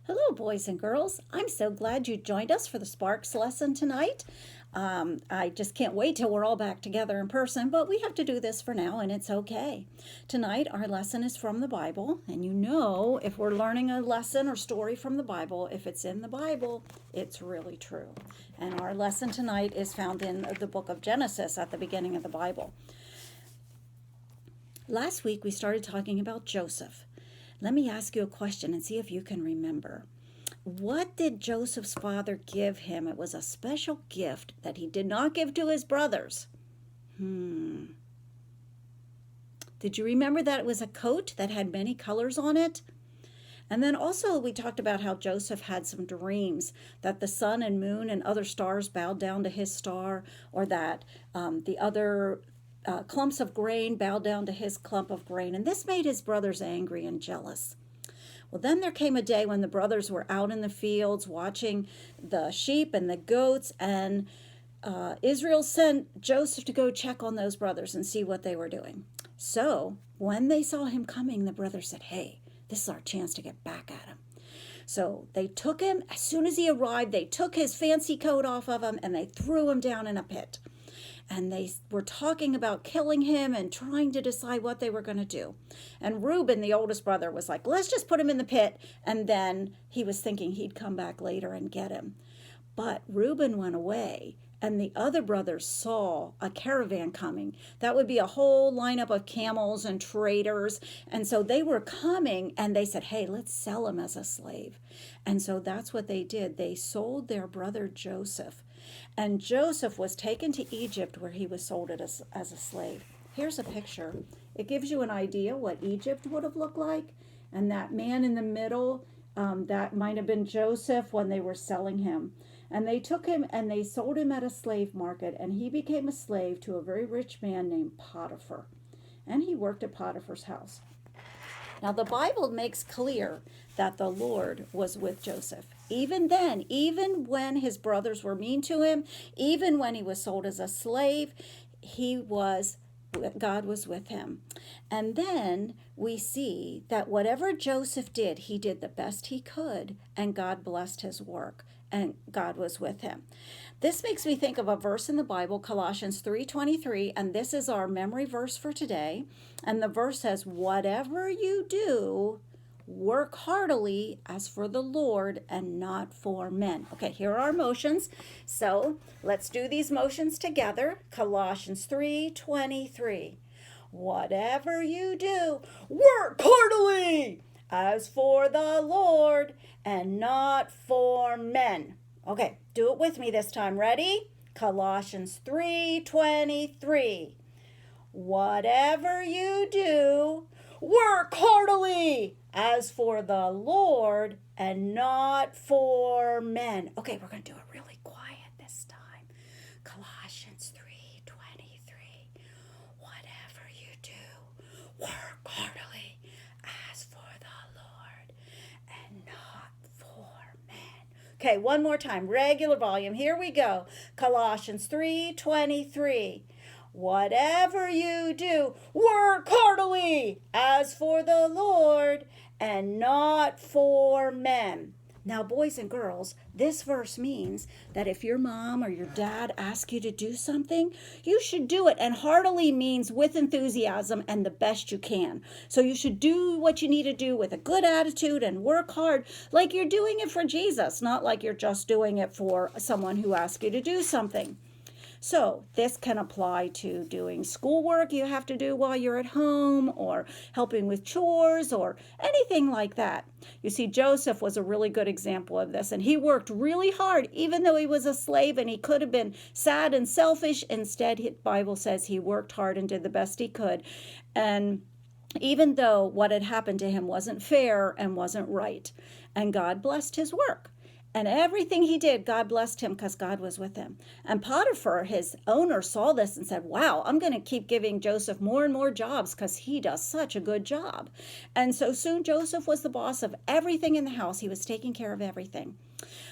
Hello, boys and girls. I'm so glad you joined us for the Sparks lesson tonight. I just can't wait till we're all back together in person, but we have to do this for now, and it's okay. Tonight, our lesson is from the Bible, and you know if we're learning a lesson or story from the Bible, if it's in the Bible, it's really true. And our lesson tonight is found in the book of Genesis at the beginning of the Bible. Last week, we started talking about Joseph. Let me ask you a question and see if you can remember. What did Joseph's father give him? It was a special gift that he did not give to his brothers. Did you remember that it was a coat that had many colors on it? And then also we talked about how Joseph had some dreams that the sun and moon and other stars bowed down to his star, or that the other clumps of grain bowed down to his clump of grain. And this made his brothers angry and jealous. Well, then there came a day when the brothers were out in the fields watching the sheep and the goats, and Israel sent Joseph to go check on those brothers and see what they were doing. So when they saw him coming, the brothers said, "Hey, this is our chance to get back at him." So they took him. As soon as he arrived, they took his fancy coat off of him and they threw him down in a pit. And they were talking about killing him and trying to decide what they were going to do. And Reuben, the oldest brother, was like, "Let's just put him in the pit." And then he was thinking he'd come back later and get him. But Reuben went away, and the other brothers saw a caravan coming. That would be a whole lineup of camels and traders. And so they were coming, and they said, "Hey, let's sell him as a slave." And so that's what they did. They sold their brother Joseph. And Joseph was taken to Egypt, where he was sold as a slave. Here's a picture. It gives you an idea what Egypt would have looked like. And that man in the middle, that might have been Joseph when they were selling him. And they took him and they sold him at a slave market, and he became a slave to a very rich man named Potiphar. And he worked at Potiphar's house. Now, the Bible makes clear that the Lord was with Joseph. Even then, even when his brothers were mean to him, even when he was sold as a slave, God was with him. And then we see that whatever Joseph did, he did the best he could, and God blessed his work, and God was with him. This makes me think of a verse in the Bible, Colossians 3:23, and this is our memory verse for today. And the verse says, "Whatever you do, work heartily as for the Lord and not for men." Okay, here are our motions. So let's do these motions together. Colossians 3:23. Whatever you do, work heartily as for the Lord and not for men. Okay, do it with me this time. Ready? Colossians 3:23. Whatever you do, work heartily as for the Lord and not for men. Okay, we're going to do it really quiet this time. Colossians 3:23. Whatever you do, work heartily as for the Lord and not for men. Okay, one more time. Regular volume. Here we go. Colossians 3:23. Whatever you do, work heartily as for the Lord and not for men. Now, boys and girls, this verse means that if your mom or your dad asks you to do something, you should do it. And heartily means with enthusiasm and the best you can. So you should do what you need to do with a good attitude and work hard, like you're doing it for Jesus, not like you're just doing it for someone who asks you to do something. So this can apply to doing schoolwork you have to do while you're at home, or helping with chores, or anything like that. You see, Joseph was a really good example of this, and he worked really hard, even though he was a slave and he could have been sad and selfish. Instead, the Bible says he worked hard and did the best he could. And even though what had happened to him wasn't fair and wasn't right, and God blessed his work. And everything he did, God blessed him because God was with him. And Potiphar, his owner, saw this and said, "Wow, I'm going to keep giving Joseph more and more jobs because he does such a good job." And so soon Joseph was the boss of everything in the house. He was taking care of everything.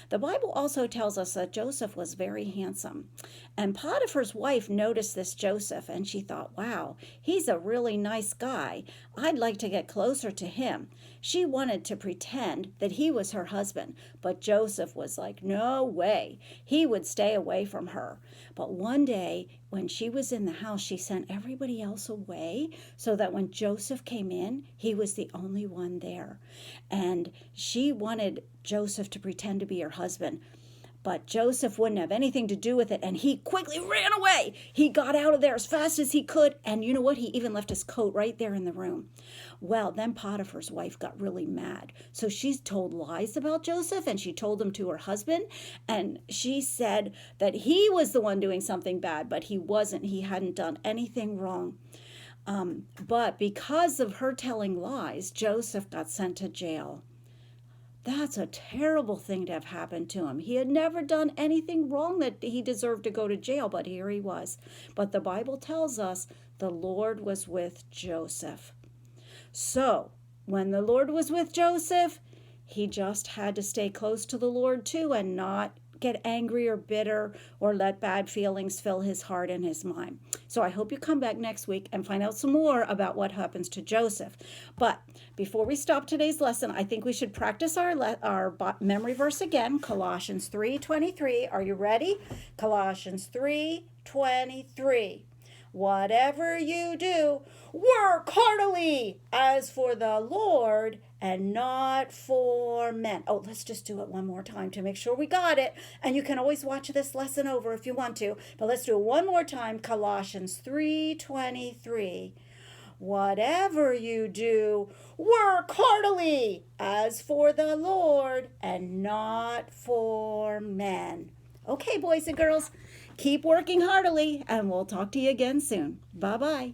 The Bible also tells us that Joseph was very handsome. And Potiphar's wife noticed this Joseph and she thought, wow, he's a really nice guy. I'd like to get closer to him. She wanted to pretend that he was her husband, but Joseph was like, no way. He would stay away from her. But one day, when she was in the house, she sent everybody else away so that when Joseph came in, he was the only one there. And she wanted Joseph to pretend to be her husband. But Joseph wouldn't have anything to do with it, and he quickly ran away. He got out of there as fast as he could, and you know what? He even left his coat right there in the room. Well, then Potiphar's wife got really mad. So she told lies about Joseph, and she told them to her husband, and she said that he was the one doing something bad, but he wasn't. He hadn't done anything wrong. But because of her telling lies, Joseph got sent to jail. That's a terrible thing to have happened to him. He had never done anything wrong that he deserved to go to jail, but here he was. But the Bible tells us the Lord was with Joseph. So, when the Lord was with Joseph, he just had to stay close to the Lord too and not get angry or bitter or let bad feelings fill his heart and his mind. So I hope you come back next week and find out some more about what happens to Joseph. But before we stop today's lesson, I think we should practice our memory verse again, Colossians 3:23. Are you ready? Colossians 3:23. Whatever you do, work heartily as for the Lord and not for men. Oh, let's just do it one more time to make sure we got it. And you can always watch this lesson over if you want to. But let's do it one more time. Colossians 3:23. Whatever you do, work heartily as for the Lord and not for men. Okay, boys and girls, keep working heartily, and we'll talk to you again soon. Bye-bye.